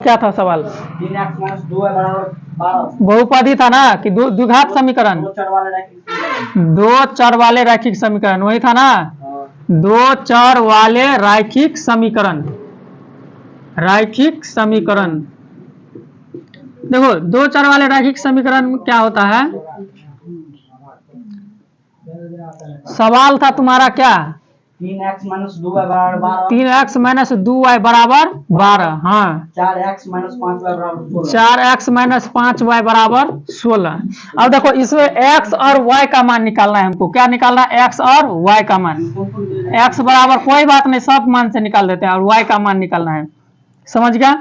क्या था सवाल? 3x-2y = बहुपदी था ना कि द्विघात समीकरण, दो चर वाले रैखिक समीकरण, वही था ना। दो चर वाले रैखिक समीकरण, रैखिक समीकरण। देखो दो चर वाले रैखिक समीकरण में क्या होता है, सवाल था तुम्हारा क्या? 3x-2y = 12, 3x-2y = 12। हाँ 4x-5y = 16, 4x-5y = 16। अब देखो इसमें x और y का मान निकालना है हमको। क्या निकालना है? x और y का मान। x बराबर कोई बात नहीं, सब मान से निकाल देते हैं, और y का मान निकालना है। समझ गया?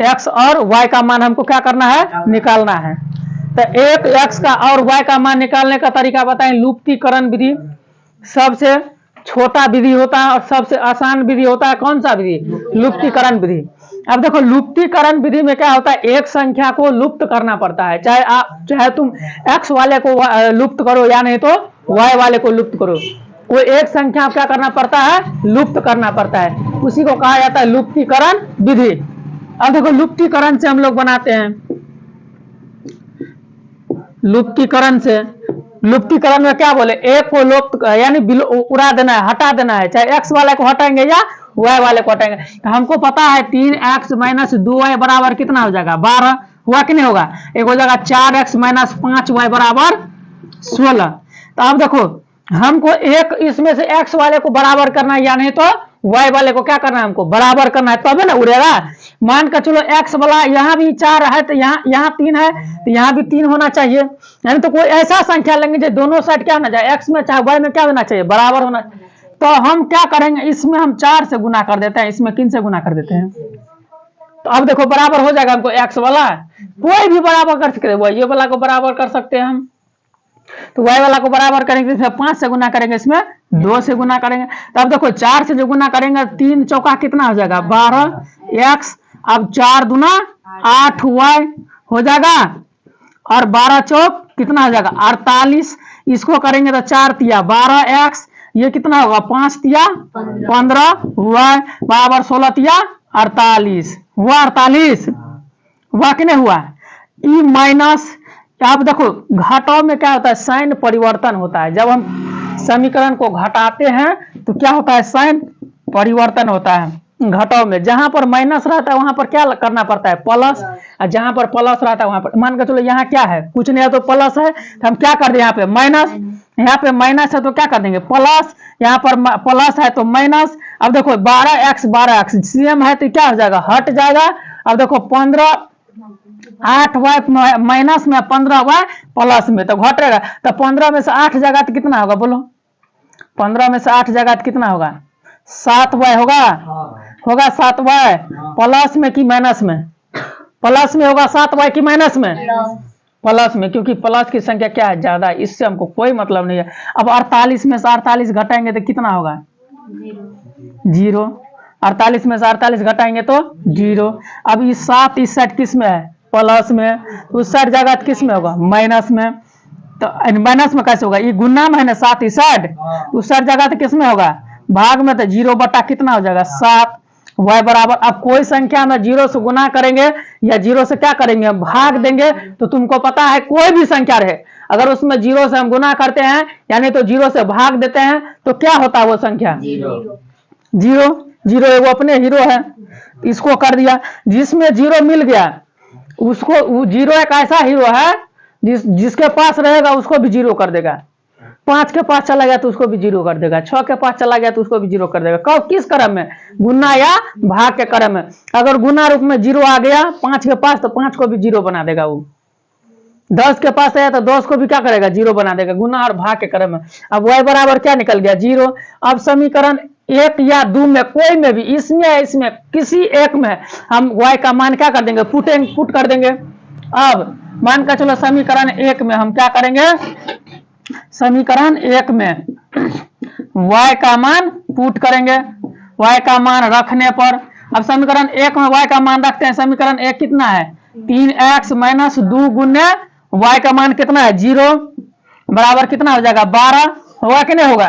x और y का मान हमको क्या करना है? निकालना है। तो एक x का और y का मान निकालने का तरीका बताएं। लुप्तीकरण विधि सबसे छोटा विधि होता है और सबसे आसान विधि होता है। कौन सा विधि? लुप्तीकरण विधि। अब देखो लुप्तीकरण विधि में क्या होता है, एक संख्या को लुप्त करना पड़ता है। चाहे तुम x वाले को लुप्त करो या नहीं तो y वाले को लुप्त करो, कोई एक संख्या क्या करना पड़ता है? लुप्त करना पड़ता है। उसी को कहा जाता है लुप्तीकरण विधि। अब देखो लुप्तीकरण से हम लोग बनाते हैं, लुप्तीकरण से, लुप्तीकरण में क्या बोले, एक को लुप्त यानी उड़ा देना है, हटा देना है। चाहे x वाले को हटाएंगे या y वाले को हटाएंगे। तो हमको पता है 3x-2y बराबर कितना हो जाएगा? 12 हुआ कि नहीं होगा? एक हो जाएगा 4x-5y = 16। तो अब देखो हमको एक इसमें से x वाले को बराबर करना है या नहीं तो y वाले को क्या करना है? हमको बराबर करना है, तब है ना उड़ेगा। मान कर चलो x वाला यहाँ भी 4 है तो यहाँ 3 है तो यहाँ भी 3 होना चाहिए। यानी तो कोई ऐसा संख्या लेंगे जो दोनों साइड क्या होना चाहिए, x में चाहे y में क्या होना चाहिए? बराबर होना। तो हम क्या करेंगे, इसमें हम 4 से गुना कर देते हैं, इसमें किन से गुना कर देते हैं? तो अब देखो बराबर हो जाएगा हमको। x वाला कोई भी बराबर कर सकते हैं, y वाला को बराबर कर सकते हैं हम। तो y वाला को बराबर करेंगे, इसमें 5 से गुना करेंगे, इसमें 2 से गुना करेंगे। तो अब देखो 4 से जो गुना करेंगे 3 चौका कितना हो जाएगा? 12x। अब 4 दूना 8y हो जाएगा, और 12 चौक कितना हो जाएगा? 48। इसको करेंगे तो 4 तिया 12x, ये कितना होगा? 5 तिया 15y बराबर 16 तिया 48 हुआ। 48 हुआ कि नहीं हुआ? E minus. आप देखो घटाव में क्या होता है? साइन परिवर्तन होता है। जब हम समीकरण को घटाते हैं तो क्या होता है? साइन परिवर्तन होता है घटाव में। जहां पर माइनस रहता है वहां पर क्या करना पड़ता है? प्लस। और जहां पर प्लस रहता है वहां पर, मान के चलो यहाँ क्या है? कुछ नहीं है तो प्लस है, तो हम क्या कर दें? यहाँ पे माइनस, यहाँ पे माइनस है तो क्या कर देंगे? प्लस। यहाँ पर प्लस है तो माइनस। अब देखो 12x सेम है तो क्या हो जाएगा? हट जाएगा। अब देखो 8y माइनस में 15y प्लस में, तो घटेगा। तो 15 में से 8 जाएगा तो कितना होगा? बोलो 15 में से 8 जाएगा तो कितना होगा? 7y होगा। होगा 7y प्लस में कि माइनस में? प्लस में होगा 7y की माइनस में? प्लस में, क्योंकि प्लस की संख्या क्या है? ज्यादा। इससे हमको कोई मतलब नहीं है। अब 48 में से 48 घटाएंगे तो कितना होगा? 0। 48 में से 48 घटाएंगे तो 0। अब इस 7 इस साइड किस में है? प्लस में। उस साइड जाएगा तो किस में होगा? माइनस में। तो माइनस में कैसे होगा? ये गुना में है ना 7 इस साइड, उस साइड जाएगा तो किस में होगा? भाग में। तो 0 बटा कितना हो जाएगा? 7 y बराबर। अब कोई संख्या में 0 से गुना करेंगे या 0 से क्या करेंगे? भाग देंगे। तो तुमको पता है कोई भी संख्या रहे, अगर उसमें 0 से हम गुना करते हैं यानी तो 0 से भाग देते हैं तो क्या होता है वो संख्या? 0। वो अपने हीरो है, इसको कर दिया। जिसमें 0 मिल गया उसको, 0 एक ऐसा हीरो है जिसके पास रहेगा उसको भी 0 कर देगा। 5 के पास चला गया तो उसको भी 0 कर देगा। 6 के पास चला गया तो उसको भी 0 कर देगा। कब? किस क्रम में? गुना या भाग के क्रम में। अगर गुना रूप में 0 आ गया 5 के पास तो 5 को भी 0 बना देगा वो। 10 के पास आया तो 10 को भी क्या करेगा? 0 बना देगा, गुना और भाग के क्रम में। अब y बराबर क्या निकल गया? 0। अब समीकरण 1 या 2 में कोई में भी, इसमें किसी एक में हम y का मान क्या कर देंगे? पुट कर देंगे। अब मान का चलो समीकरण 1 में हम क्या करेंगे? समीकरण 1 में y का मान पुट करेंगे। y का मान रखने पर, अब समीकरण 1 में y का मान रखते हैं। समीकरण 1 कितना है? 3x-2 गुने y का मान कितना है? 0 बराबर कितना हो जाएगा? 12 होगा कि नहीं होगा?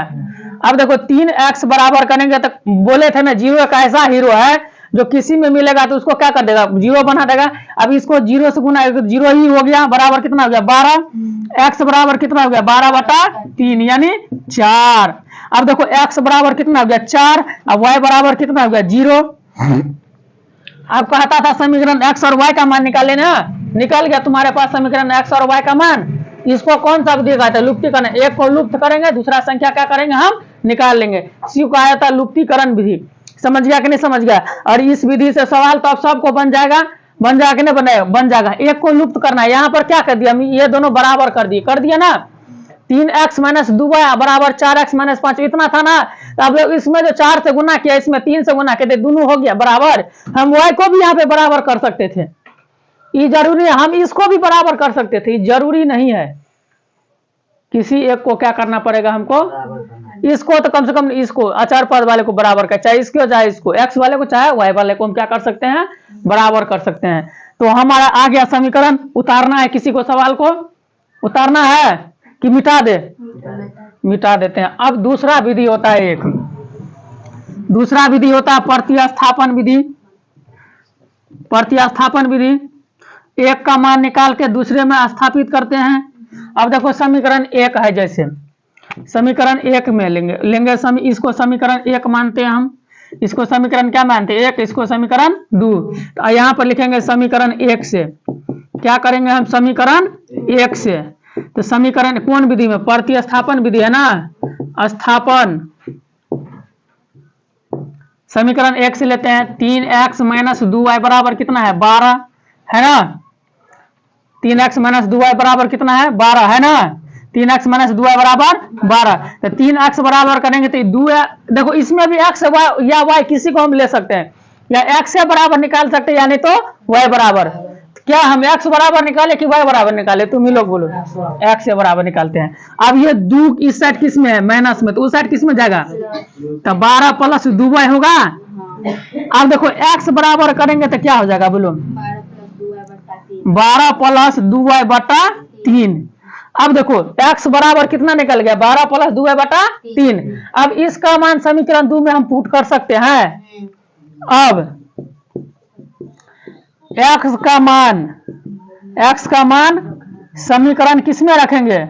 अब देखो 3x बराबर करेंगे तो बोले थे ना 0 एक ऐसा हीरो है जो किसी में मिलेगा तो उसको क्या कर देगा, 0 बना देगा। अब इसको 0 से गुना, 0 ही हो गया, बराबर कितना हो गया 12। x बराबर कितना हो गया 12/3 यानी 4। अब देखो x बराबर कितना हो गया 4, अब y बराबर कितना हो गया 0। अब कहता था समीकरण x और y का मान निकाल लेना, निकल गया तुम्हारे पास समीकरण x और y का मान। इसको कौन सा विधि कहते हैं, लुप्तीकरण। एक को लुप्त करेंगे, दूसरा संख्या क्या करेंगे हम निकाल लेंगे। इसी को आया था लुप्तीकरण विधि। समझ गया कि नहीं समझ गया। और इस विधि से सवाल तो अब सबको बन जाएगा कि नहीं बनेगा, बन जाएगा। एक को लुप्त करना है, यहाँ पर क्या कर दिया, ये दोनों बराबर कर दिए ना। 3x - 2y बराबर 4x - 5 इतना था ना। अब इसमें जो 4 से गुना किया, इसमें 3 से गुना किया, दोनों हो गया बराबर। हम y को भी यहाँ पे बराबर कर सकते थे, ये जरूरी है। हम इसको भी बराबर कर सकते थे, जरूरी नहीं है। किसी एक को क्या करना पड़ेगा हमको, इसको तो कम से कम इसको अचर पद वाले को बराबर कर, चाहे इसको चाहे इसको, x वाले को चाहे y वाले को हम क्या कर सकते हैं, बराबर कर सकते हैं। तो हमारा आ गया समीकरण। उतारना है किसी को, सवाल को उतारना है कि मिटा दे, मिटा देते हैं। अब दूसरा विधि होता है, एक दूसरा विधि होता है प्रतिस्थापन विधि। प्रतिस्थापन विधि, एक का मान निकाल के दूसरे में स्थापित करते हैं। अब देखो समीकरण 1 है, जैसे समीकरण 1 में लेंगे इसको समीकरण 1 मानते हैं हम, इसको समीकरण क्या मानते हैं 1, इसको समीकरण 2। तो यहाँ पर लिखेंगे समीकरण 1 से, क्या करेंगे हम समीकरण 1 से। तो समीकरण कौन विधि में, प्रतिस्थापन विधि है ना, स्थापन। समीकरण 1 से लेते हैं, 3x - 2y बराबर कितना है 12 है ना। 3x - 2y बराबर कितना है 12 है ना। 3x - 2y बराबर 12। तो 3x बराबर करेंगे तो 2, देखो इसमें भी x या y किसी को हम ले सकते हैं, या x से बराबर निकाल सकते हैं, यानी तो y बराबर। क्या हम x बराबर निकाले कि y बराबर निकाले, तुम ही लोग बोलो। x से बराबर निकालते हैं। अब ये 2 इस साइड किस में है, माइनस में, तो उस साइड किस में जाएगा, तो 12 + 2y होगा। अब देखो x बराबर करेंगे तो क्या हो जाएगा बोलो, 12 + 2y/3। अब देखो x बराबर कितना निकल गया 12 + 2y/3। अब इसका मान समीकरण 2 में हम पुट कर सकते हैं। अब x का मान समीकरण किस में रखेंगे,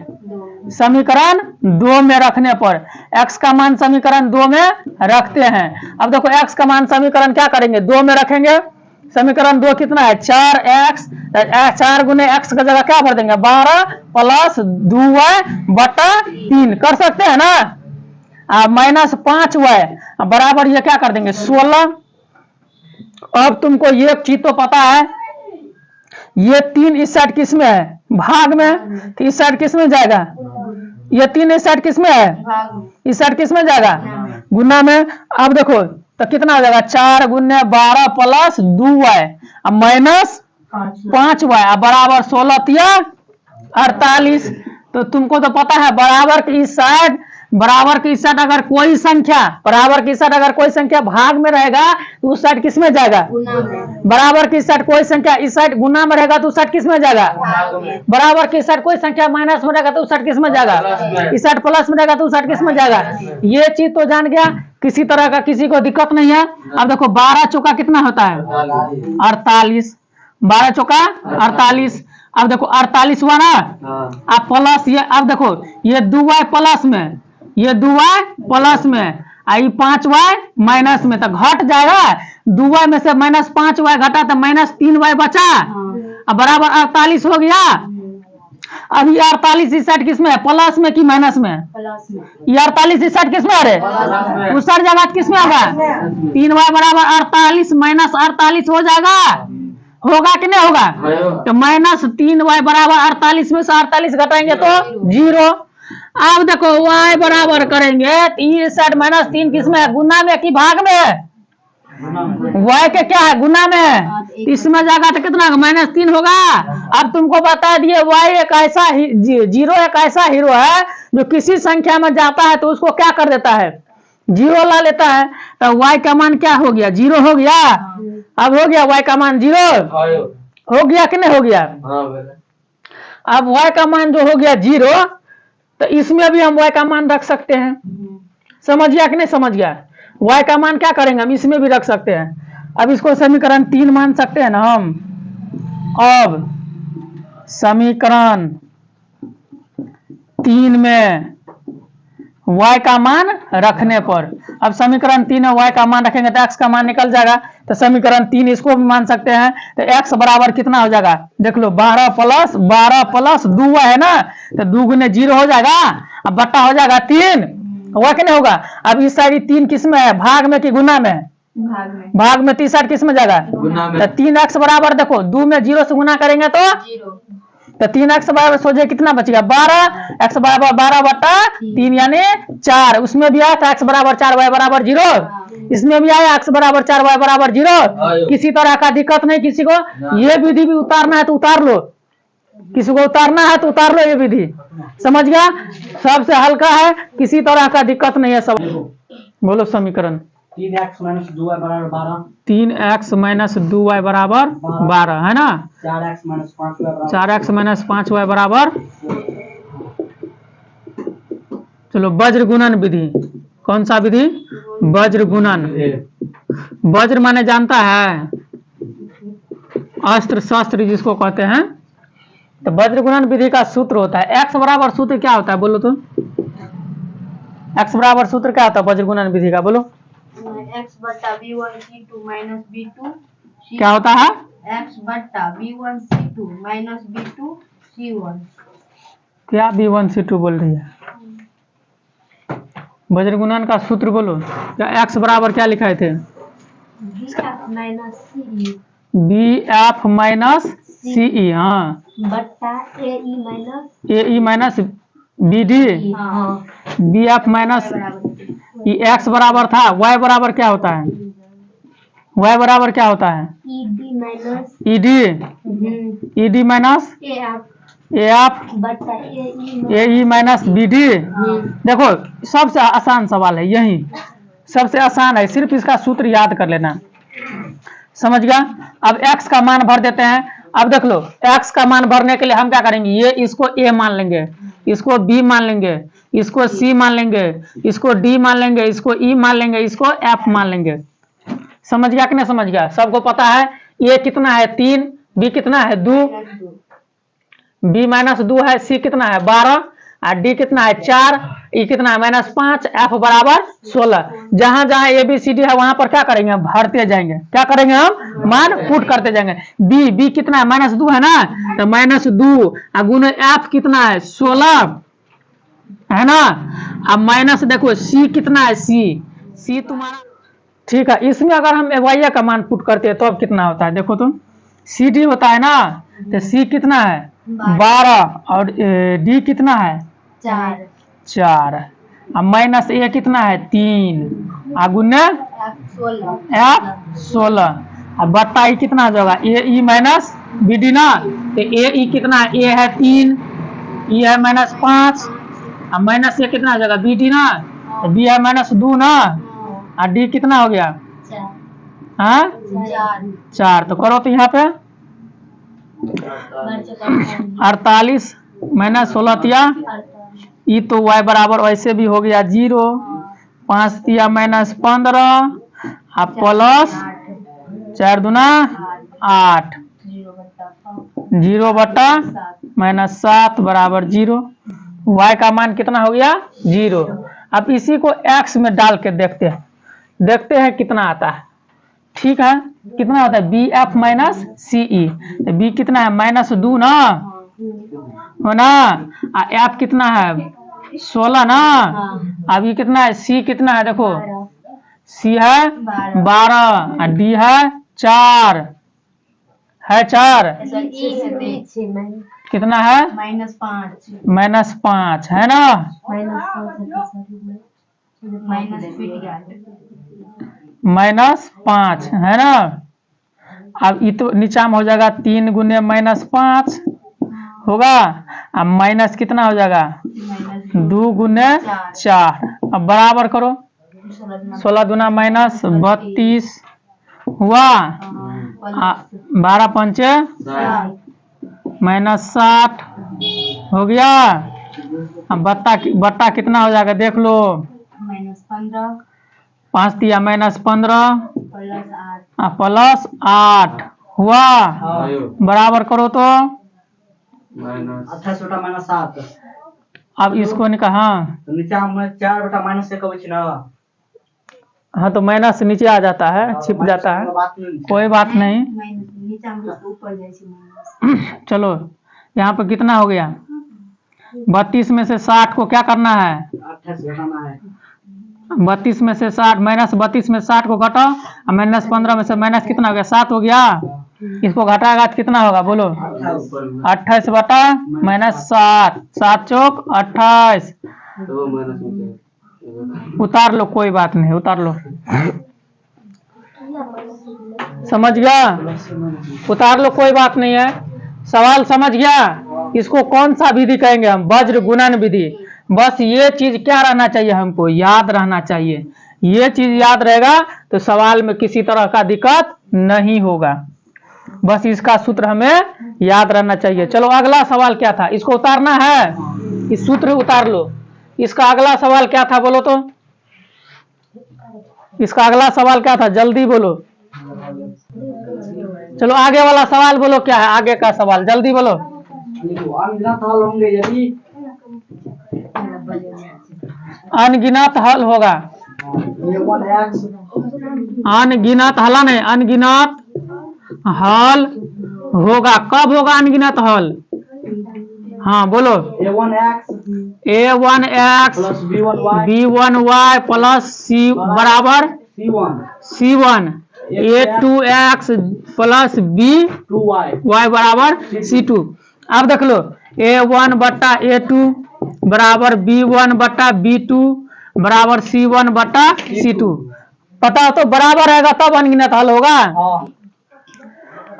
समीकरण 2 में रखने पर x का मान समीकरण 2 में रखते हैं। अब देखो x का मान समीकरण क्या करेंगे 2 में रखेंगे। समीकरण 2 कितना है 4x, 4 गुने x का जगह क्या भर देंगे 12 + 2y/3 कर सकते हैं ना। -5y बराबर ये क्या कर देंगे 16। अब तुमको ये चीज तो पता है, ये 3 इस साइड किस में है भाग में, तो इस साइड किस में जाएगा, ये 3 इस साइड किस में है, इस साइड किस में जाएगा गुना में। अब देखो तो कितना हो जाएगा 4 गुने 12 + 2y -5y बराबर 16 तिया 48। तो तुमको तो पता है बराबर की इस साइड अगर कोई संख्या भाग में रहेगा तो उस साइड किस में जाएगा, बराबर की साइड कोई संख्या इस साइड गुना में रहेगा तो उस साइड किस में जाएगा, बराबर की साइड कोई संख्या माइनस में रहेगा तो उस साइड किस में जाएगा, इस साइड प्लस में रहेगा तो उस साइड किस में जाएगा। ये चीज तो जान गया, किसी तरह का किसी को दिक्कत नहीं है। अब देखो 12 चौका कितना होता है 48, 12 चौका 48। अब देखो 48 हुआ ना, अब प्लस ये, अब देखो ये 2y प्लस में, ये 2y प्लस में, आई 5y माइनस में, तो घट जाएगा 2y में से -5y घटा तो -3y बचा, अब बराबर 48 हो गया। अब ये 48 इस साइड किस में है प्लस में कि माइनस में, ये 48 इस साइड किस में है उस साइड जगह किस में होगा 3y बराबर 48 -48 हो जाएगा, होगा कि नहीं होगा। तो -3y बराबर 48 में से 48 घटाएंगे तो 0। अब देखो y बराबर करेंगे इस साइड -3 किस में है गुना में कि भाग में है, y के क्या है गुना में है, इसमें जाएगा तो कितना -3 होगा। अब तुमको बता दिए y एक ऐसा 0 एक ऐसा हीरो है जो किसी संख्या में जाता है तो उसको क्या कर देता है 0 ला लेता है। तो y का मान क्या हो गया 0 हो गया। अब हो गया y का मान 0 हो गया कि नहीं हो गया। अब y का मान जो हो गया 0 तो इसमें भी हम y का मान रख सकते हैं, समझ गया कि नहीं समझ गया। y का मान क्या करेंगे हम इसमें भी रख सकते हैं। अब इसको समीकरण 3 मान सकते हैं ना हम। अब समीकरण 3 में y का मान रखने पर, अब समीकरण 3 में y का मान रखेंगे तो x का मान निकल जाएगा। तो समीकरण 3 इसको भी मान सकते हैं। तो x बराबर कितना हो जाएगा, देख लो 12 प्लस 2y है ना, तो 2 गुने 0 हो जाएगा, अब बट्टा हो जाएगा 3, हुआ कि नहीं होगा। अब इस साइड 3 किस में है, भाग में कि गुना में, भाग में 3 साइड किस में जाएगा, तो 3x बराबर देखो 2 में 0 से गुना करेंगे तो 3x बराबर सोचे कितना बचेगा 12, x बराबर 12 बट्टा 3 यानी 4। उसमें भी आया था x बराबर 4 y बराबर 0, इसमें भी आया x बराबर 4 y बराबर 0। किसी तरह का दिक्कत नहीं, किसी को ये विधि भी उतारना है तो उतार लो, किसी को उतारना है तो उतार लो, ये विधि समझ गया, सबसे हल्का है, किसी तरह का दिक्कत नहीं है सब। बोलो समीकरण 3x माइनस 2y बराबर 12, 3x माइनस 2y बराबर 12 है ना, 4x माइनस 5y बराबर 4x माइनस 5y बराबर। चलो वज्र गुणन विधि, कौन सा विधि, वज्र गुणन। वज्र माने जानता है, अस्त्र शस्त्र जिसको कहते हैं। तो वज्र गुणन विधि का सूत्र होता है x बराबर, सूत्र क्या होता है बोलो तो, x बराबर सूत्र क्या होता है वज्र गुणन विधि का, बोलो x बट्टा b1 c2 माइनस b2 क्या होता है, x बट्टा b1 c2 minus b2 c1। क्या b1 c2 बोल रही है, वज्र गुणन का सूत्र बोलो। क्या x बराबर क्या लिखाए थे, bf minus ce bf minus ce, हाँ बट्टा ae minus ae minus bd, bf minus x बराबर था, y बराबर क्या होता है, y बराबर क्या होता है ed minus ed minus af बट्टा ae ae माइनस bd। देखो सबसे आसान सवाल है यही, सबसे आसान है, सिर्फ इसका सूत्र याद कर लेना, समझ गया। अब x का मान भर देते हैं। अब देख लो x का मान भरने के लिए हम क्या करेंगे, ये इसको a मान लेंगे, इसको b मान लेंगे, इसको c मान लेंगे, इसको d मान लेंगे, इसको e मान लेंगे, इसको f मान लेंगे। समझ गया कि नहीं समझ गया, सबको पता है a कितना है 3, b कितना है 2, b माइनस 2 है, c कितना है 12, और d कितना है 4, e कितना है माइनस 5, f बराबर 16। जहां जहां ए बी सी डी है वहां पर क्या करेंगे, हम भरते जाएंगे, क्या करेंगे हम मान पुट करते जाएंगे। b कितना है माइनस 2 है ना, तो माइनस 2 गुने f कितना है 16 है ना। अब माइनस देखो c कितना है, c तुम्हारा ठीक है। इसमें अगर हम y का मान पुट करते हैं तो अब कितना होता है, देखो तो सी डी होता है ना, तो c कितना है 12 और d कितना है 4, अब माइनस a कितना है 3, गुने f 16, अब बट्टा ई कितना हो जाएगा ए ई माइनस बी डी ना, तो ए ई कितना है, ए है 3, ई है माइनस 5, अब माइनस ए कितना हो जाएगा बी डी ना, तो बी है माइनस 2 ना, और डी कितना हो गया हाँ 4। तो करो तो यहाँ पे 48 माइनस 16 तिया ई, तो y बराबर वैसे भी हो गया 0, 5 तिया माइनस 15 अब प्लस 4 दूना 8, 0 बट्टा माइनस 7 बराबर 0। y का मान कितना हो गया 0। अब इसी को x में डाल के देखते हैं कितना आता है, ठीक है। कितना होता है बी एफ माइनस सी ई, बी कितना है माइनस 2 ना, हो ना, एफ कितना है 16 ना, अब ये कितना है सी कितना है, देखो सी है 12 और डी है 4 है 4, कितना है -5 है ना, -5 है ना। अब ये तो नीचा में हो जाएगा 3 गुने -5 होगा, अब माइनस कितना हो जाएगा 2 गुने 4, अब बराबर करो 16 दूना माइनस 32 हुआ, 12 पंचे -60 हो गया। अब बट्टा कितना हो जाएगा देख लो, -15 5 तिया -15 प्लस 8 हुआ, हाँ। बराबर करो तो 28 बटा माइनस 7 अब इसको निकाल। तो नीचे में 4 बटा माइनस 1 बची ना। हाँ तो माइनस नीचे आ जाता है, छिप जाता है, कोई बात नहीं। नीचे हम ऊपर जाए चलो यहाँ पे कितना हो गया, 32 में से 60 को क्या करना है, 28 घटाना है। 32 में से 60 माइनस 32 में 60 को घटाओ, और माइनस 15 में से माइनस कितना हो गया, 7 हो गया। इसको घटाएगा तो कितना होगा बोलो, 28 बटा माइनस 7, 7 चौक 28। उतार लो, कोई बात नहीं, उतार लो, समझ गया, उतार लो, कोई बात नहीं है। सवाल समझ गया। इसको कौन सा विधि कहेंगे हम, वज्र गुणन विधि। बस ये चीज क्या रहना चाहिए, हमको याद रहना चाहिए। ये चीज याद रहेगा तो सवाल में किसी तरह का दिक्कत नहीं होगा। बस इसका सूत्र हमें याद रहना चाहिए। चलो अगला सवाल क्या था, इसको उतारना है, इस सूत्र उतार लो। इसका अगला सवाल क्या था बोलो तो, इसका अगला सवाल क्या था, जल्दी बोलो। चलो आगे वाला सवाल बोलो, क्या है आगे का सवाल, जल्दी बोलो। अनगिनत हल होंगे यदि अनगिनत हल होगा, a1x अनगिनत हल नहीं, अनगिनत हल होगा। कब होगा अनगिनत हल, हाँ बोलो। a1x a1x plus b1y b1y plus c बराबर c1 c1, a2x plus b2y 2y बराबर c2। अब देख लो, a1 बट्टा a2 बराबर b1 बट्टा b2 बराबर c1 बट्टा c2। पता हो तो बराबर रहेगा तब अनगिनत हल होगा। हाँ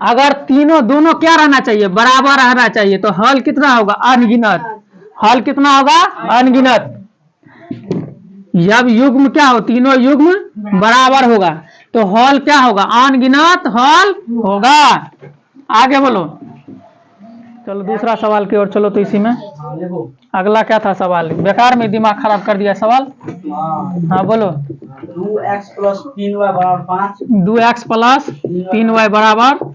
अगर तीनों दोनों क्या रहना चाहिए, बराबर रहना चाहिए, तो हल कितना होगा, अनगिनत। हल कितना होगा, अनगिनत। जब युग्म क्या हो, तीनों युग्म बराबर होगा तो हल क्या होगा, अनगिनत हल होगा। आगे बोलो। चलो दूसरा सवाल की ओर चलो। तो इसी में देखो अगला क्या था सवाल, बेकार में दिमाग खराब कर दिया सवाल। हाँ बोलो। 2x प्लस 3y बराबर 5 2x प्लस 3y बराबर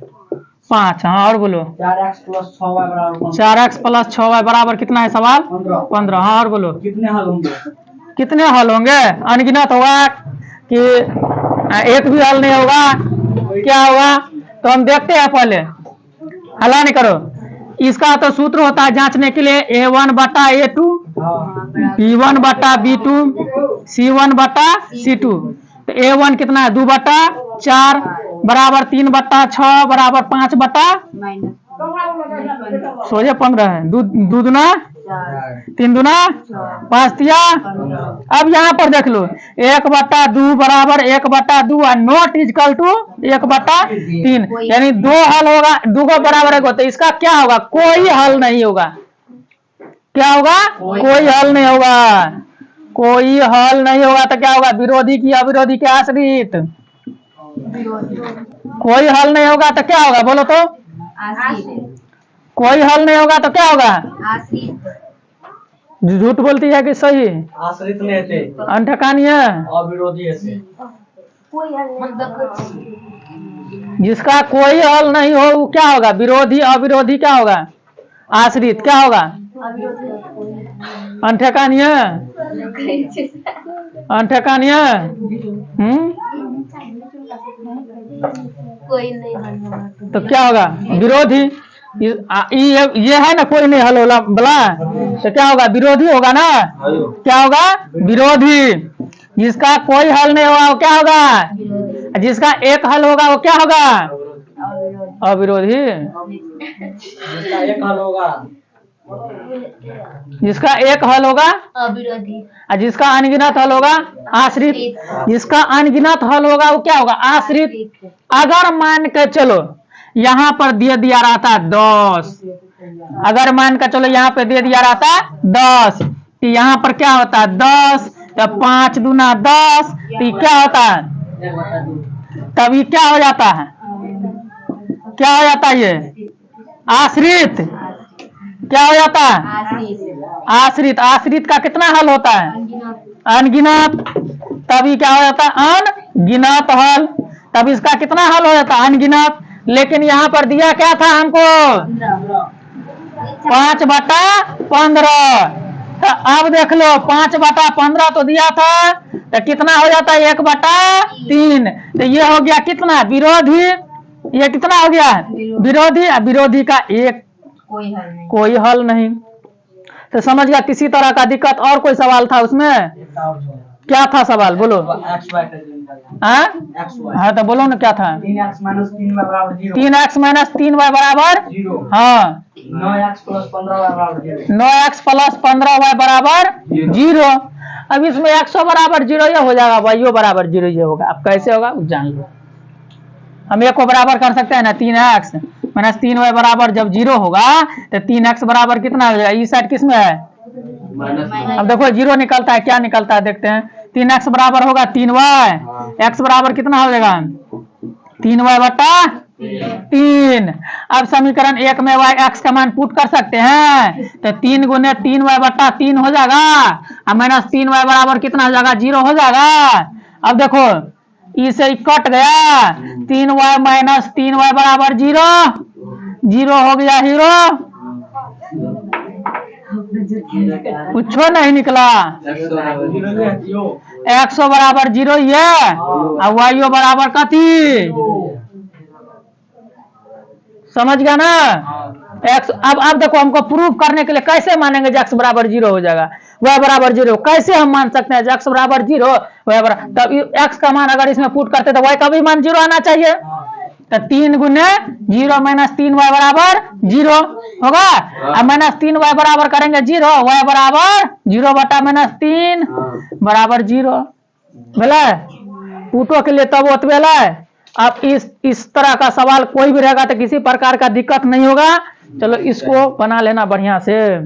5। हाँ और बोलो। 4x प्लस 6y बराबर 15 4x प्लस 6y बराबर कितना है सवाल, 15। हाँ और बोलो। कितने हल होंगे? कितने हल होंगे, अनगिनत होगा कि एक भी हल नहीं होगा, क्या होगा। तो हम देखते हैं पहले, हला नहीं करो। इसका तो सूत्र होता है जांचने के लिए, a1 बटा a2 b1 बटा b2 c1 बटा c2। तो a1 कितना है, 2 बटा 4 बराबर 3 बटा 6 बराबर 5 बटा माइनस सोझे 15 है। दो दुना 3 दुना 5 दिया। अब यहाँ पर देख लो, 1 बटा 2 बराबर 1 बटा 2 और नॉट इजकल टू 1 बटा 3, यानी 2 हल होगा, 2 को बराबर 1 होता है। इसका क्या होगा, कोई हल नहीं होगा। क्या होगा, कोई हल नहीं होगा। कोई हल नहीं होगा तो क्या होगा, विरोधी की अविरोधी के आश्रित। कोई हल नहीं होगा तो क्या होगा बोलो तो, कोई हल नहीं होगा तो क्या होगा, झूठ बोलती है कि सही, आश्रित नहीं थे, अनठकानी है, अविरोधी थे। जिसका कोई हल नहीं हो वो क्या होगा, विरोधी अविरोधी क्या होगा, आश्रित क्या होगा, अनठकानी है, अनठकानी है। कोई नहीं हल तो क्या होगा, विरोधी। ये है ना, कोई नहीं हल होला बला, तो क्या होगा, विरोधी होगा ना। क्या होगा, विरोधी। जिसका कोई हल नहीं होगा वो क्या होगा, जिसका एक हल होगा वो क्या होगा, अविरोधी। जिसका एक हल होगा, जिसका एक हल होगा अविरोधी, और जिसका अनगिनत हल होगा आश्रित। जिसका अनगिनत हल होगा वो क्या होगा, आश्रित। अगर मान के चलो यहाँ पर दे दिया रहता 10, अगर मान के चलो यहाँ पे दे दिया रहता 10, तो यहाँ पर क्या होता है 10, तो 5 दूना 10, तो क्या होता है, तब ये क्या हो जाता है, क्या हो जाता है, ये आश्रित। क्या हो जाता है, आश्रित। आश्रित का कितना हल होता है, अनगिनत। तभी क्या हो जाता है, अनगिनत हल। तब इसका कितना हल हो जाता, अनगिनत। लेकिन यहाँ पर दिया क्या था हमको, 5/15। तो अब देख लो 5/15 तो दिया था, तो कितना हो जाता है 1/3। तो ये हो गया कितना विरोधी, ये कितना हो गया विरोधी। विरोधी का एक कोई हल नहीं। तो समझ गया किसी तरह का दिक्कत। और कोई सवाल था उसमें, एक और जो है, क्या था सवाल बोलो। एक्स वाई का जो निकलता हाँ है, एक्स वाई हाँ तो बोलो ना क्या था। 3x माइनस 3y बराबर 0, 3x माइनस 3y बराबर 0, हाँ 9x प्लस 15y बराबर 0, 9x प्लस 15y बराबर 0। अब इसमें x बराबर 0 ये हो जाएगा, y बराबर 0 ये होगा। अब कैसे होगा जान लो। हम एक को बराबर कर सकते हैं ना, 3x माइनस 3y बराबर जब 0 होगा तो 3x बराबर कितना हो जाएगा, इस साइड किस में है अब देखो 0 निकलता है, क्या निकलता है देखते हैं। 3x बराबर होगा 3y, x बराबर कितना हो जाएगा 3y बटा 3। अब समीकरण 1 में y x का मान पुट कर सकते हैं, तो 3 गुने 3y बटा 3 हो जाएगा। अब माइनस 3y बराबर कितना हो जाएगा 0 हो जाएगा। अब देखो इसे कट गया, 3y माइनस 3y बराबर 0, 0 हो गया हीरो, कुछ नहीं निकला। 0 x बराबर 0 ये और y बराबर कथी, समझ गया ना। x अब देखो हमको प्रूफ करने के लिए कैसे मानेंगे जो x बराबर 0 हो जाएगा, y बराबर 0 कैसे हम मान सकते हैं जो x बराबर 0 y बराबर, तब x का मान अगर इसमें पुट करते तो y का भी मान 0 आना चाहिए। तो 3 गुने 0 माइनस 3y बराबर 0 होगा। अब माइनस 3y बराबर करेंगे 0, y बराबर 0 बटा माइनस 3 बराबर 0 बोला पुटो के लिए तब ओतबेला। अब इस तरह का सवाल कोई भी रहेगा तो किसी प्रकार का दिक्कत नहीं होगा। चलो इसको बना लेना बढ़िया से।